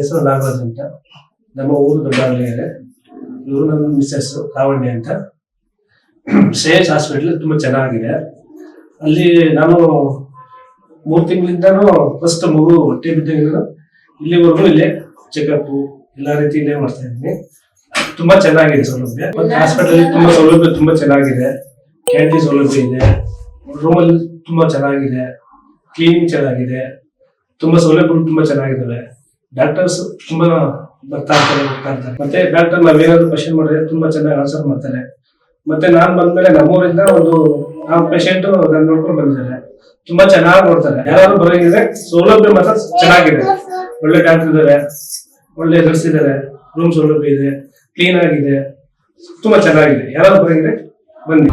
ಹೆಸರು ನಾಗರಾಜ್ ಅಂತ. ನಮ್ಮ ಊರು ದೊಡ್ಡಾಗಲಿಗೆ. ಇವರು ನನ್ನ ಮಿಸ್ಸಸ್ ಲಾವಣ್ಯ ಅಂತ. ಶ್ರೇಯಸ್ ಹಾಸ್ಪಿಟಲ್ ತುಂಬಾ ಚೆನ್ನಾಗಿದೆ. ಅಲ್ಲಿ ನಾನು 3 ತಿಂಗಳಿಂದನೂ ಫಸ್ಟ್ ಮಗು ಹೊಟ್ಟೆ ಬಿದ್ದಾಗ ಇಲ್ಲಿವರೆಗೂ ಇಲ್ಲೇ ಚೆಕಪ್ ಎಲ್ಲಾ ರೀತಿ ಇಲ್ಲೇ ಮಾಡ್ತಾ ಇದ್ದೀನಿ. ತುಂಬಾ ಚೆನ್ನಾಗಿದೆ ಸೌಲಭ್ಯ. ಮತ್ತೆ ಹಾಸ್ಪಿಟಲ್ ತುಂಬಾ ಸೌಲಭ್ಯ ತುಂಬಾ ಚೆನ್ನಾಗಿದೆ. ಕ್ಯಾಂಟೀನ್ ಸೌಲಭ್ಯ ಇದೆ. ರೂಮಲ್ಲಿ ತುಂಬಾ ಚೆನ್ನಾಗಿದೆ. ಕ್ಲೀನಿಂಗ್ ಚೆನ್ನಾಗಿದೆ. ತುಂಬಾ ಸೌಲಭ್ಯಗಳು ತುಂಬಾ ಚೆನ್ನಾಗಿದ್ದಾವೆ. ಡಾಕ್ಟರ್ಸ್ ತುಂಬಾ ಬರ್ತಾ ಇರ್ತಾರೆ. ಮತ್ತೆ ಡಾಕ್ಟರ್ ನಾವೇನಾದ್ರು ಕ್ವಶನ್ ಮಾಡಿದ್ರೆ ತುಂಬಾ ಚೆನ್ನಾಗಿ ಆನ್ಸರ್ ಮಾಡ್ತಾರೆ. ಮತ್ತೆ ನಾನ್ ಬಂದ್ಮೇಲೆ ನಮ್ಮೂರಿಂದ ಒಂದು 4 ಪೇಷಂಟ್ ನನ್ನ ನೋಡ್ಕೊಂಡು ಬಂದಿದ್ದಾರೆ. ತುಂಬಾ ಚೆನ್ನಾಗಿ ನೋಡ್ತಾರೆ. ಯಾರು ಬರೋಂಗಿದ್ರೆ ಸೌಲಭ್ಯ ಮಾತ್ರ ಚೆನ್ನಾಗಿದೆ. ಒಳ್ಳೆ ಡಾಕ್ಟರ್ ಇದ್ದಾರೆ, ಒಳ್ಳೆ ನರ್ಸ್ ಇದ್ದಾರೆ, ರೂಮ್ ಸೌಲಭ್ಯ ಇದೆ, ಕ್ಲೀನ್ ಆಗಿದೆ, ತುಂಬಾ ಚೆನ್ನಾಗಿದೆ. ಯಾರು ಬರೋಂಗಿದ್ರೆ ಬನ್ನಿ.